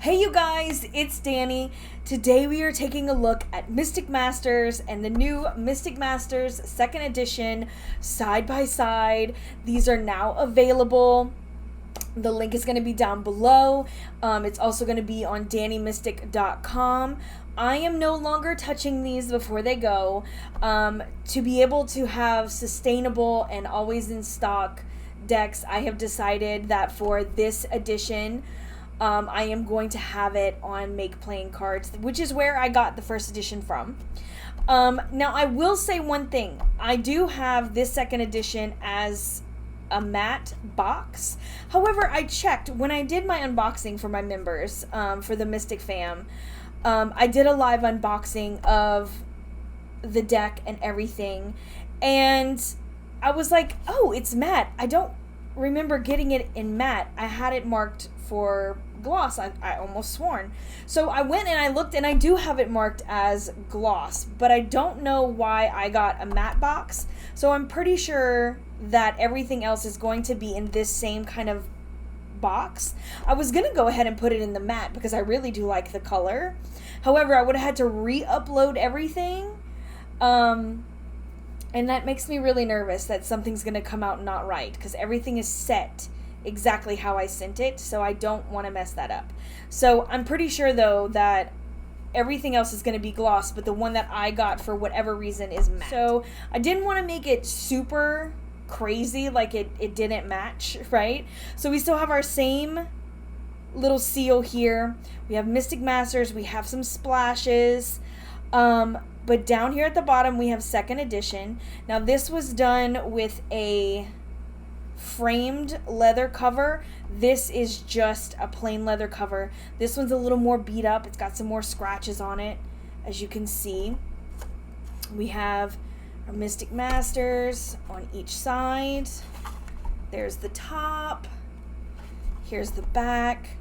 Hey you guys, it's Dani. Today we are taking a look at Mystic Masters and the new Mystic Masters 2nd edition side by side. These are now available. The link is going to be down below. It's also going to be on danimystic.com. I am no longer touching these before they go. To be able to have sustainable and always in stock decks, I have decided that for this edition, I am going to have it on Make Playing Cards, which is where I got the 1st edition from. Now, I will say one thing. I do have this 2nd edition as a matte box. However, I checked when I did my unboxing for my members, for the Mystic fam. I did a live unboxing of the deck and everything, and I was like, oh, it's matte. I don't remember getting it in matte. I had it marked for gloss. I almost sworn. So I went and I looked, and I do have it marked as gloss, but I don't know why I got a matte box. So I'm pretty sure that everything else is going to be in this same kind of box. I was gonna go ahead and put it in the matte because I really do like the color. However, I would have had to re-upload everything. And that makes me really nervous that something's going to come out not right, because everything is set exactly how I sent it, so I don't want to mess that up. So I'm pretty sure, though, that everything else is going to be gloss, but the one that I got for whatever reason is matte. So I didn't want to make it super crazy, like it didn't match, right? So we still have our same little seal here. We have Mystic Masters, we have some splashes, but down here at the bottom, we have 2nd edition. Now, this was done with a framed leather cover. This is just a plain leather cover. This one's a little more beat up. It's got some more scratches on it, as you can see. We have our Mystic Masters on each side. There's the top. Here's the back.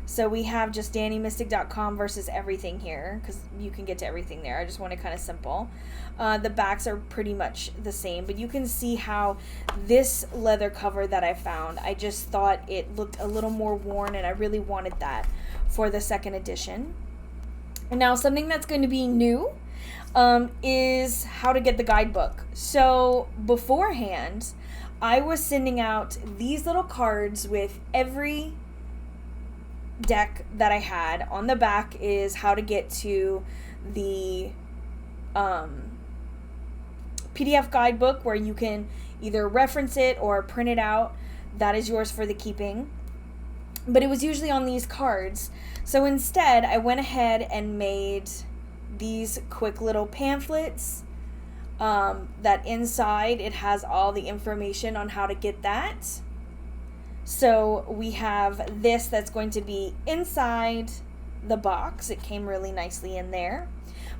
So we have just danimystic.com versus everything here, because you can get to everything there. I just want it kind of simple. The backs are pretty much the same, but you can see how this leather cover that I found, I just thought it looked a little more worn, and I really wanted that for the 2nd edition. And now something that's going to be new is how to get the guidebook. So beforehand, I was sending out these little cards with every deck that I had. On the back is how to get to the PDF guidebook, where you can either reference it or print it out. That is yours for the keeping. But it was usually on these cards. So instead, I went ahead and made these quick little pamphlets that inside it has all the information on how to get that. So we have this that's going to be inside the box. It came really nicely in there.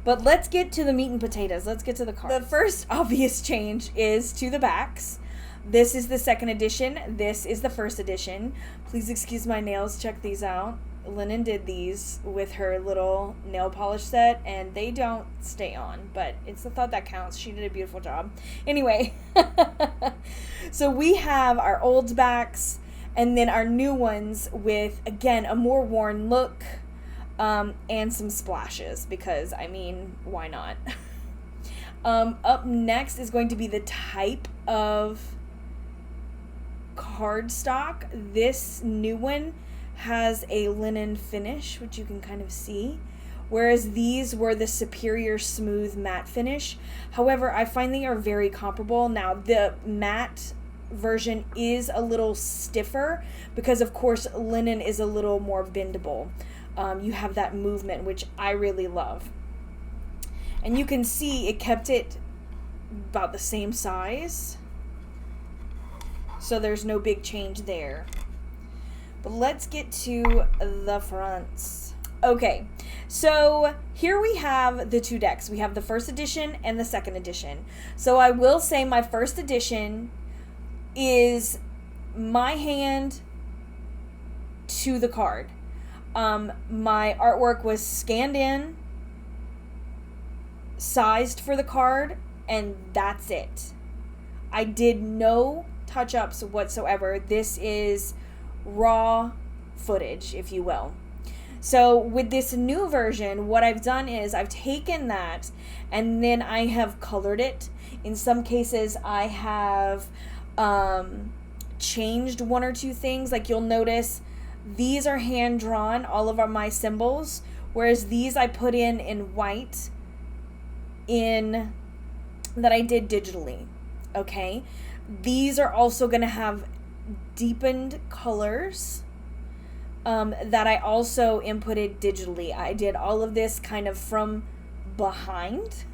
But let's get to the meat and potatoes. Let's get to the cards. The first obvious change is to the backs. This is the 2nd edition. This is the 1st edition. Please excuse my nails. Check these out. Lennon did these with her little nail polish set, and they don't stay on, but it's the thought that counts. She did a beautiful job. Anyway, so we have our old backs, and then our new ones with, again, a more worn look, and some splashes, because, I mean, why not? Up next is going to be the type of cardstock. This new one has a linen finish, which you can kind of see, whereas these were the superior smooth matte finish. However, I find they are very comparable. Now, the matte version is a little stiffer because, of course, linen is a little more bendable. You have that movement, which I really love. And you can see it kept it about the same size, so there's no big change there. But let's get to the fronts. Okay, so here we have the two decks. We have the 1st edition and the 2nd edition. So I will say my 1st edition is my hand to the card. My artwork was scanned in, sized for the card, and that's it. I did no touch-ups whatsoever. This is raw footage, if you will. So with this new version, what I've done is I've taken that and then I have colored it. In some cases, I have changed one or two things. Like you'll notice these are hand drawn, all of my symbols, whereas these I put in white that I did digitally. Okay, these are also going to have deepened colors that I also inputted digitally. I did all of this kind of from behind.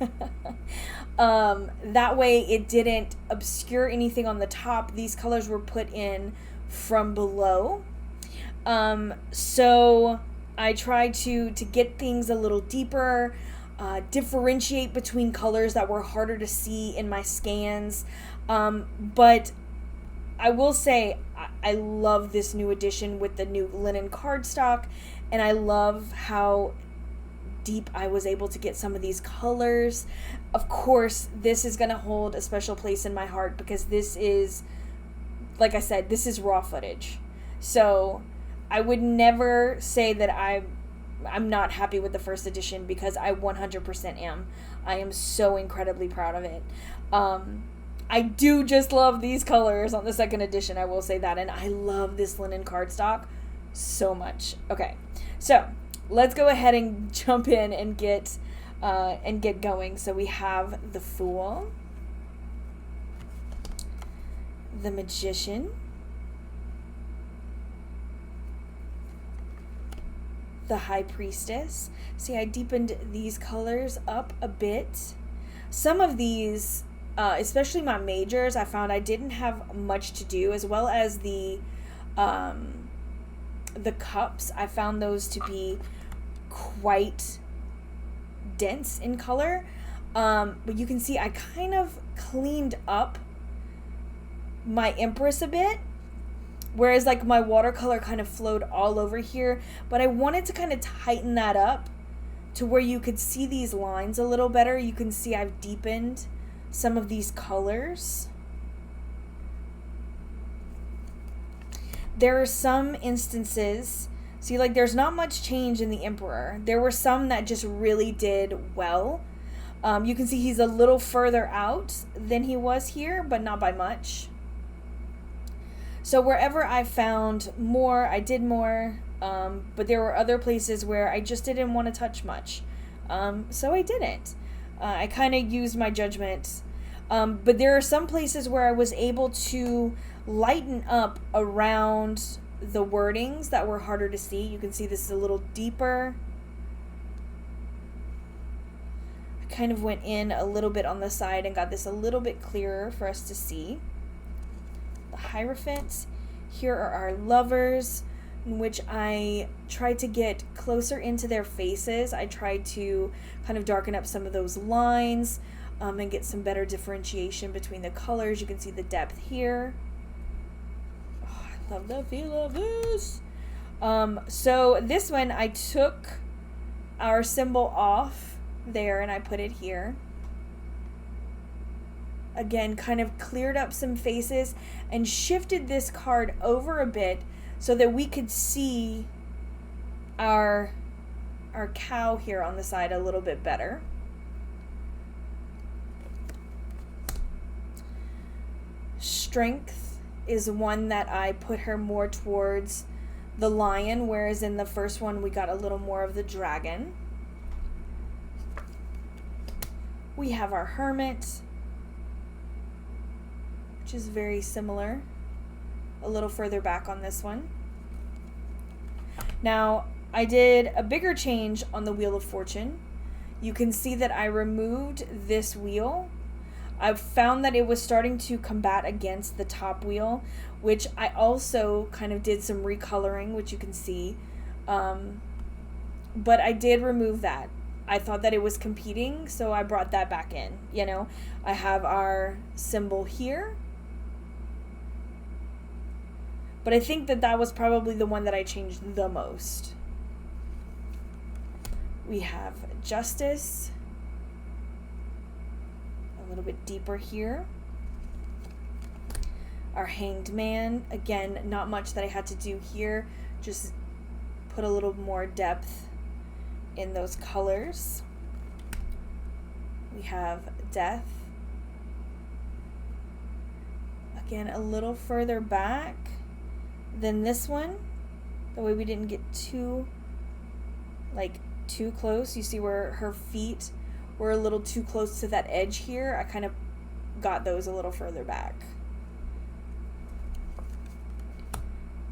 That way it didn't obscure anything on the top. These colors were put in from below. So I tried to get things a little deeper, differentiate between colors that were harder to see in my scans. But I will say I love this new edition with the new linen cardstock, and I love how deep I was able to get some of these colors. Of course, this is going to hold a special place in my heart because this is, like I said, this is raw footage. So I would never say that I'm not happy with the first edition, because I 100% am. I am so incredibly proud of it. I do just love these colors on the second edition, I will say that, and I love this linen cardstock so much. Okay, so let's go ahead and jump in and get going. So we have the Fool, the Magician, the High Priestess. See, I deepened these colors up a bit. Some of these, especially my majors, I found I didn't have much to do, as well as the cups. I found those to be quite dense in color. But you can see I kind of cleaned up my Empress a bit, whereas like my watercolor kind of flowed all over here, but I wanted to kind of tighten that up to where you could see these lines a little better. You can see I've deepened some of these colors. There are some instances, see, like there's not much change in the Emperor. There were some that just really did well. You can see he's a little further out than he was here, but not by much. So wherever I found more, I did more, but there were other places where I just didn't want to touch much. So I didn't. I kind of used my judgment. But there are some places where I was able to lighten up around the wordings that were harder to see. You can see this is a little deeper. I kind of went in a little bit on the side and got this a little bit clearer for us to see. The Hierophant. Here are our lovers, in which I tried to get closer into their faces. I tried to kind of darken up some of those lines and get some better differentiation between the colors. You can see the depth here. Oh, I love the feel of this. So this one, I took our symbol off there and I put it here. Again, kind of cleared up some faces and shifted this card over a bit so that we could see our cow here on the side a little bit better. Strength is one that I put her more towards the lion, whereas in the first one we got a little more of the dragon. We have our Hermit, which is very similar, a little further back on this one. Now, I did a bigger change on the Wheel of Fortune. You can see that I removed this wheel. I've found that it was starting to combat against the top wheel, which I also kind of did some recoloring, which you can see. But I did remove that. I thought that it was competing, so I brought that back in. You know, I have our symbol here. But I think that that was probably the one that I changed the most. We have Justice. A little bit deeper here. Our Hanged Man. Again, not much that I had to do here. Just put a little more depth in those colors. We have Death. Again, a little further back than this one. That way we didn't get too close. You see where her feet were a little too close to that edge here. I kind of got those a little further back.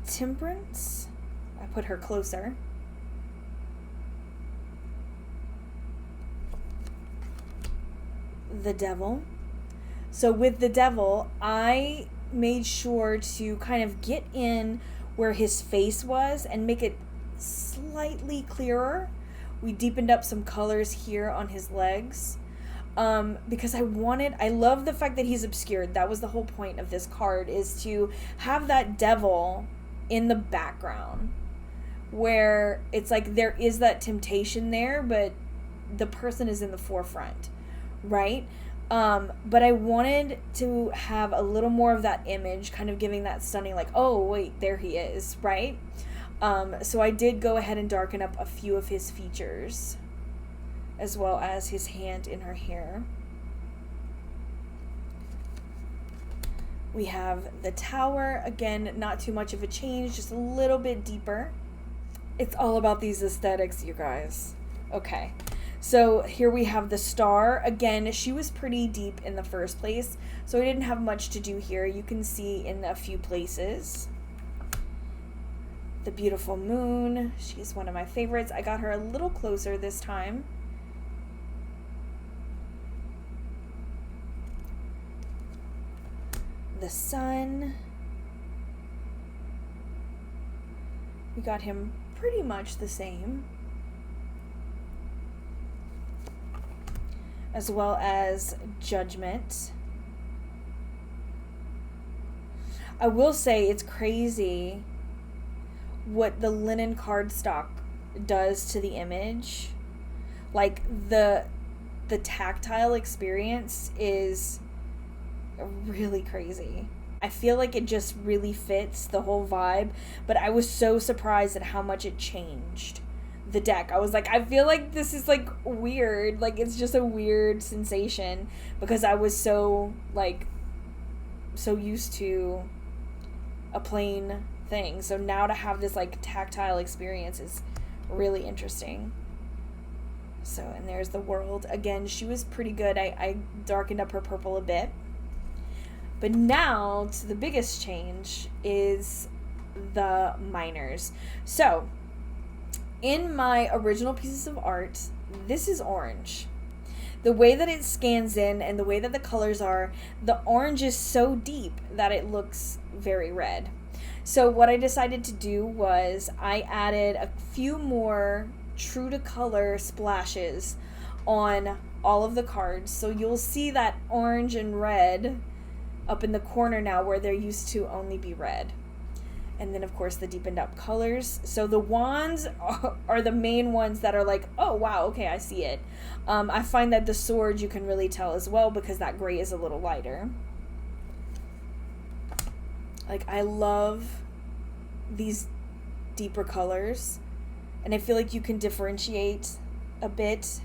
Temperance. I put her closer. The Devil. So with the Devil, I made sure to kind of get in where his face was and make it slightly clearer. We deepened up some colors here on his legs because I love the fact that he's obscured. That was the whole point of this card, is to have that devil in the background where it's like there is that temptation there, but the person is in the forefront, right? But I wanted to have a little more of that image, kind of giving that stunning, like, oh, wait, there he is, right? So I did go ahead and darken up a few of his features, as well as his hand in her hair. We have the Tower. Again, not too much of a change, just a little bit deeper. It's all about these aesthetics, you guys. Okay. So here we have the Star. Again, she was pretty deep in the first place, so I didn't have much to do here. You can see in a few places. The Beautiful Moon. She's one of my favorites. I got her a little closer this time. The Sun. We got him pretty much the same. As well as Judgment. I will say it's crazy what the linen cardstock does to the image. Like the tactile experience is really crazy. I feel like it just really fits the whole vibe, but I was so surprised at how much it changed the deck. I was like, I feel like this is like weird, like it's just a weird sensation because I was so used to a plain thing. So now to have this like tactile experience is really interesting. So, and there's the World. Again, she was pretty good. I darkened up her purple a bit. But now to the biggest change is the minors. So in my original pieces of art, this is orange. The way that it scans in and the way that the colors are, the orange is so deep that it looks very red. So what I decided to do was I added a few more true to color splashes on all of the cards. So you'll see that orange and red up in the corner now where there used to only be red. And then, of course, the deepened up colors. So the wands are the main ones that are like, oh, wow, okay, I see it. I find that the swords you can really tell as well because that gray is a little lighter. Like, I love these deeper colors. And I feel like you can differentiate a bit.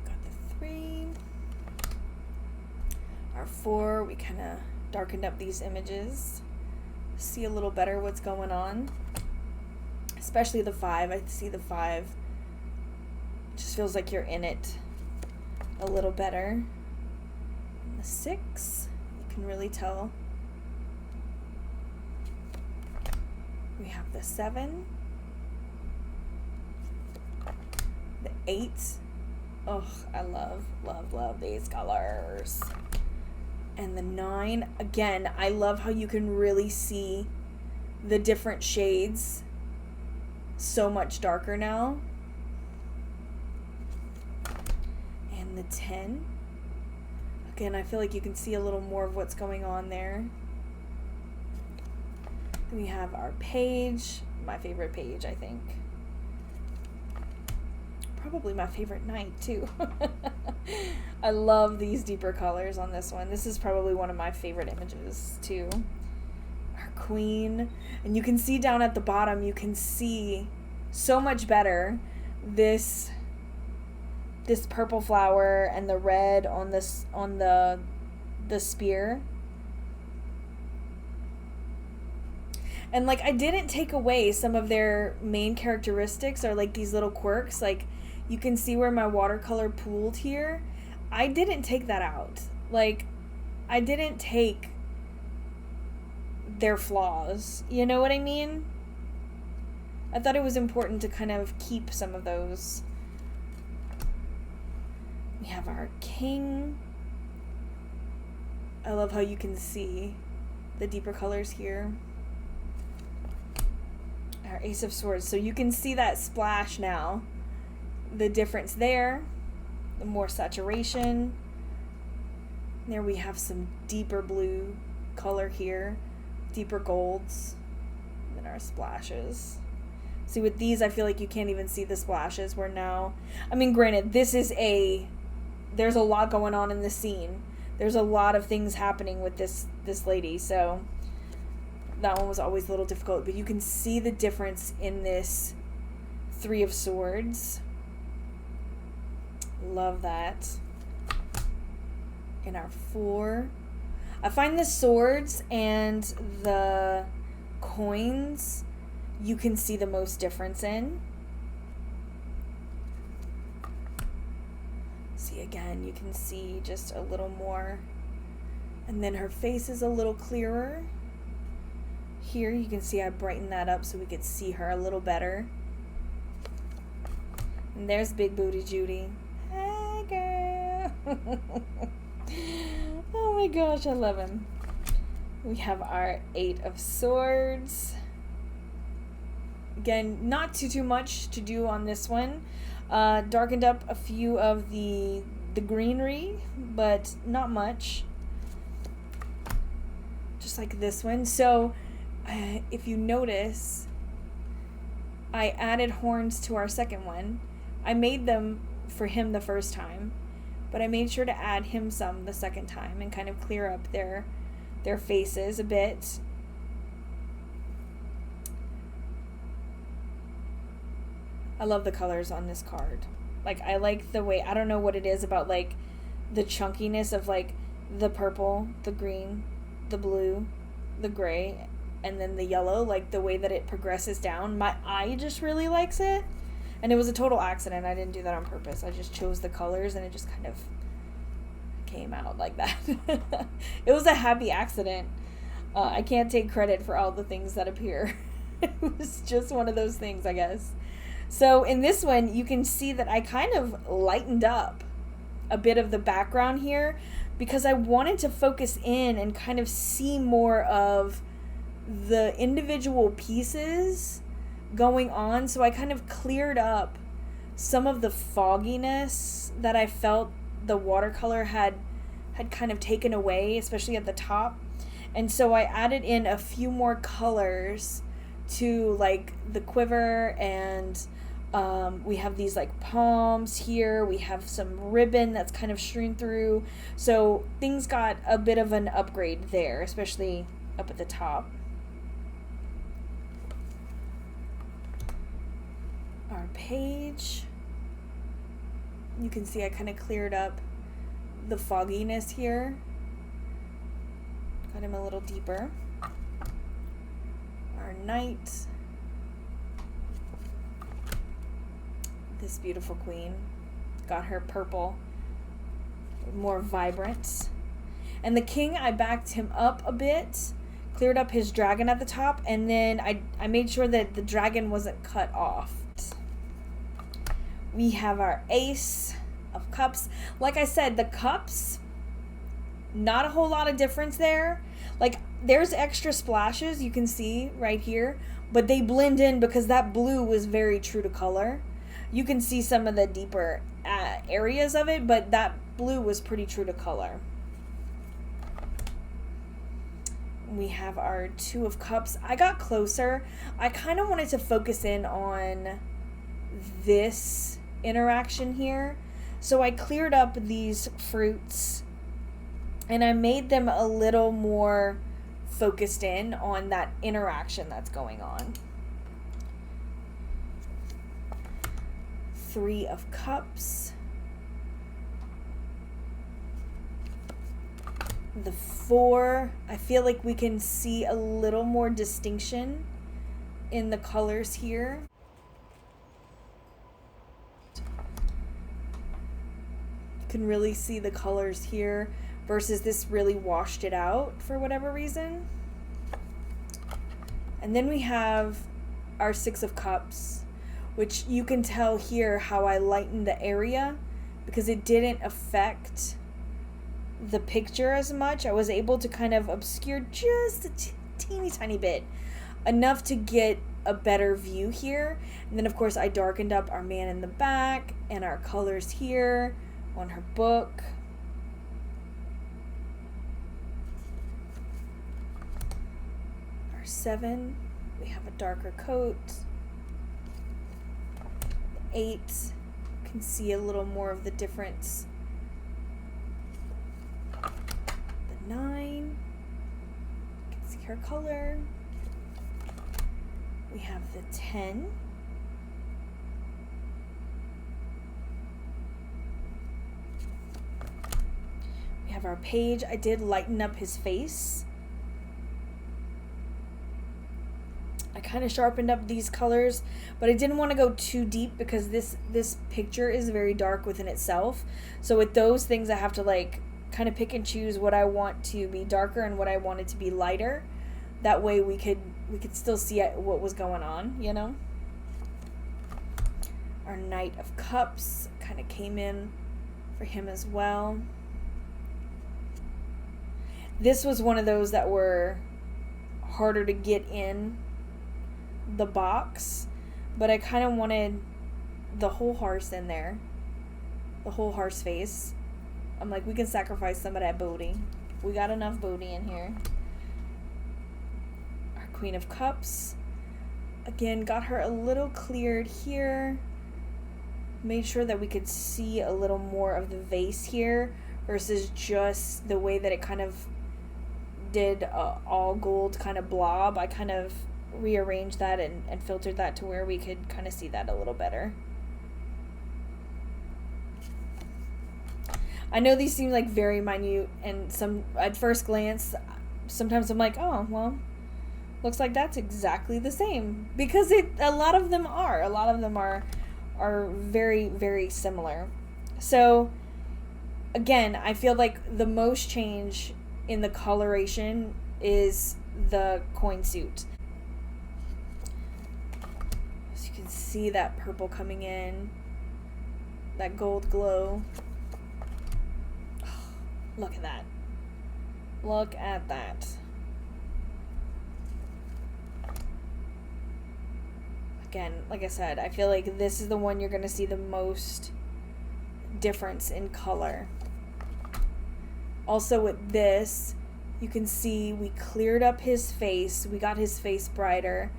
Got the 3. Our 4, we kind of darkened up these images. See a little better what's going on. Especially the 5. I see the 5. Just feels like you're in it a little better. And the 6, you can really tell. We have the 7. The 8. Oh, I love these colors. And the 9, again, I love how you can really see the different shades so much darker now. And the 10, again, I feel like you can see a little more of what's going on there. Then we have our page, my favorite page, I think. probably my favorite knight too. I love these deeper colors on this one. This is probably one of my favorite images too. Our queen. And you can see down at the bottom, you can see so much better this purple flower and the red on this, on the spear. And like, I didn't take away some of their main characteristics or like these little quirks. Like, you can see where my watercolor pooled here. I didn't take that out. Like, I didn't take their flaws. You know what I mean? I thought it was important to kind of keep some of those. We have our king. I love how you can see the deeper colors here. Our ace of swords. So you can see that splash now. The difference there. The more saturation. There we have some deeper blue color here. Deeper golds. And then our splashes. See, with these, I feel like you can't even see the splashes. Where now, I mean, granted, there's a lot going on in the scene. There's a lot of things happening with this lady, so that one was always a little difficult. But you can see the difference in this Three of Swords. Love that. In our 4. I find the swords and the coins you can see the most difference in. See, again, you can see just a little more. And then her face is a little clearer. Here you can see I brightened that up so we could see her a little better. And there's Big Booty Judy. Hi, girl. Oh my gosh, I love him. We have our 8 of Swords. Again, not too much to do on this one. Darkened up a few of the greenery, but not much. Just like this one. So, if you notice, I added horns to our second one. I made them for him the first time, but I made sure to add him some the second time and kind of clear up their faces a bit. I love the colors on this card. Like, I like the way, I don't know what it is about, like, the chunkiness of, like, the purple, the green, the blue, the gray, and then the yellow. Like, the way that it progresses down. My eye just really likes it. And it was a total accident. I didn't do that on purpose. I just chose the colors, and it just kind of came out like that. It was a happy accident. I can't take credit for all the things that appear. It was just one of those things, I guess. So in this one, you can see that I kind of lightened up a bit of the background here because I wanted to focus in and kind of see more of the individual pieces going on. So I kind of cleared up some of the fogginess that I felt the watercolor had kind of taken away, especially at the top. And so I added in a few more colors to, like, the quiver, and we have these like palms here. We have some ribbon that's kind of streamed through. So things got a bit of an upgrade there, especially up at the top. Our page. You can see I kind of cleared up the fogginess here. Got him a little deeper. Our knight. This beautiful queen. Got her purple. More vibrant. And the king, I backed him up a bit. Cleared up his dragon at the top. And then I made sure that the dragon wasn't cut off. We have our ace of cups. Like I said, the cups, not a whole lot of difference there. Like, there's extra splashes you can see right here, but they blend in because that blue was very true to color. You can see some of the deeper areas of it, but that blue was pretty true to color. We have our 2 of cups. I got closer. I kind of wanted to focus in on this interaction here. So I cleared up these fruits and I made them a little more focused in on that interaction that's going on. 3 of Cups. The 4, I feel like we can see a little more distinction in the colors here. You can really see the colors here versus this really washed it out for whatever reason. And then we have our 6 of Cups, which you can tell here how I lightened the area because it didn't affect the picture as much. I was able to kind of obscure just a teeny tiny bit, enough to get a better view here. And then of course I darkened up our man in the back and our colors here on her book. Our 7, we have a darker coat. 8, you can see a little more of the difference. The 9, you can see her color. We have the 10. We have our page. I did lighten up his face. I kind of sharpened up these colors, but I didn't want to go too deep because this picture is very dark within itself. So with those things, I have to like kind of pick and choose what I want to be darker and what I want it to be lighter. That way we could still see what was going on, you know. Our Knight of Cups kind of came in for him as well. This was one of those that were harder to get in the box, but I kind of wanted the whole horse in there, the whole horse face. I'm like, we can sacrifice some of that booty. We got enough booty in here. Our Queen of Cups, again, got her a little cleared here. Made sure that we could see a little more of the vase here versus just the way that it kind of did all gold kind of blob. I kind of rearranged that and filtered that to where we could kind of see that a little better. I know these seem like very minute, and some at first glance sometimes I'm like, oh well, looks like that's exactly the same, because a lot of them are very, very similar. So again, I feel like the most change in the coloration is the coin suit. So you can see that purple coming in, that gold glow. Look at that. Look at that. Again, like I said, I feel like this is the one you're going to see the most difference in color. Also with this, you can see we cleared up his face. We got his face brighter.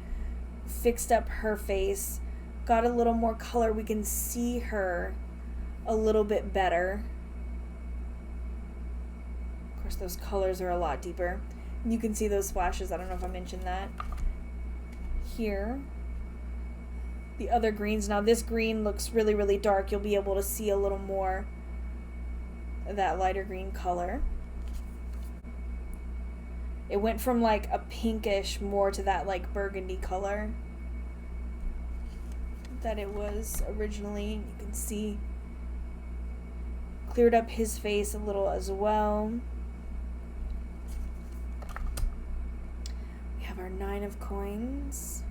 Fixed up her face. Got a little more color. We can see her a little bit better. Of course, those colors are a lot deeper. You can see those splashes. I don't know if I mentioned that. Here. The other greens. Now this green looks really, really dark. You'll be able to see a little more of that lighter green color. It went from like a pinkish more to that like burgundy color that it was originally. You can see cleared up his face a little as well. We have our 9 of coins.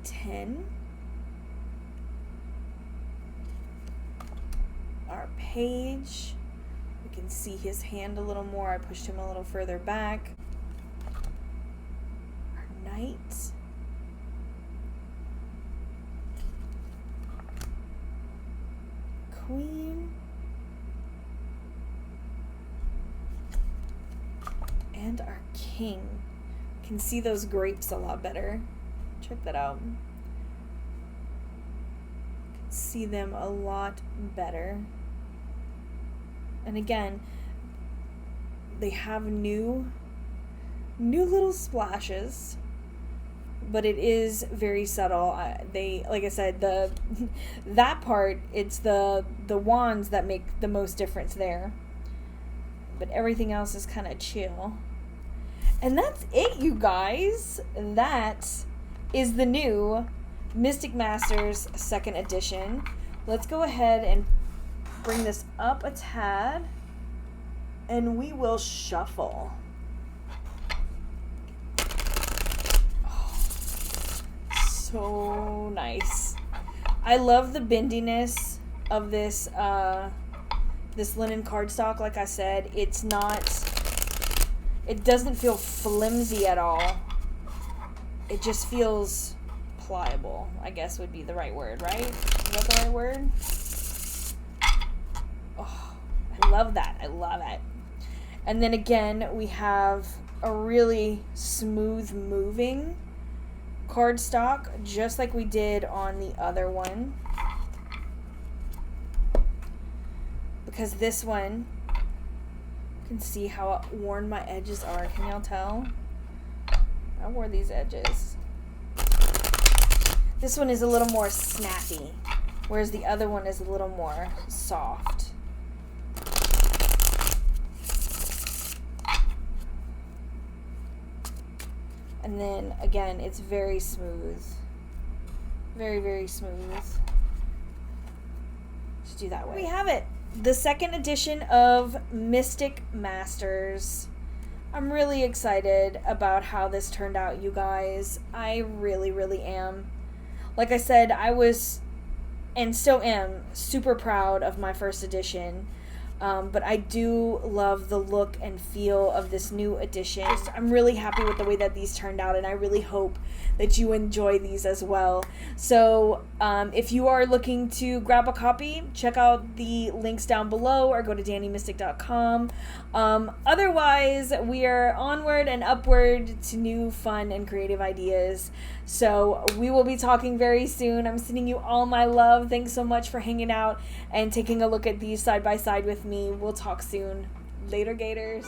10, our page, we can see his hand a little more. I pushed him a little further back. Our knight, queen, and our king. You can see those grapes a lot better. Check that out. see them a lot better. And again, they have new little splashes, but it is very subtle. They, like I said, that part, it's the wands that make the most difference there. But everything else is kind of chill. And that's it, you guys. That is the new Mystic Masters 2nd edition. Let's go ahead and bring this up a tad, and we will shuffle. Oh, so nice. I love the bendiness of this this linen cardstock. Like I said, it doesn't feel flimsy at all. It just feels pliable, I guess would be the right word, right? Is that the right word? Oh, I love that. I love it. And then again, we have a really smooth moving cardstock, just like we did on the other one. Because this one, you can see how worn my edges are. Can y'all tell? I wore these edges. This one is a little more snappy, whereas the other one is a little more soft. And then again, it's very smooth. Very, very smooth. Let's do that way. We have it. The 2nd edition of Mystic Masters. I'm really excited about how this turned out, you guys. I really, really am. Like I said, I was, and still am, super proud of my 1st edition. But I do love the look and feel of this new edition. I'm really happy with the way that these turned out, and I really hope that you enjoy these as well. So if you are looking to grab a copy, check out the links down below or go to danimystic.com. Otherwise, we are onward and upward to new fun and creative ideas. So we will be talking very soon. I'm sending you all my love. Thanks so much for hanging out and taking a look at these side by side with me. We'll talk soon. Later, Gators.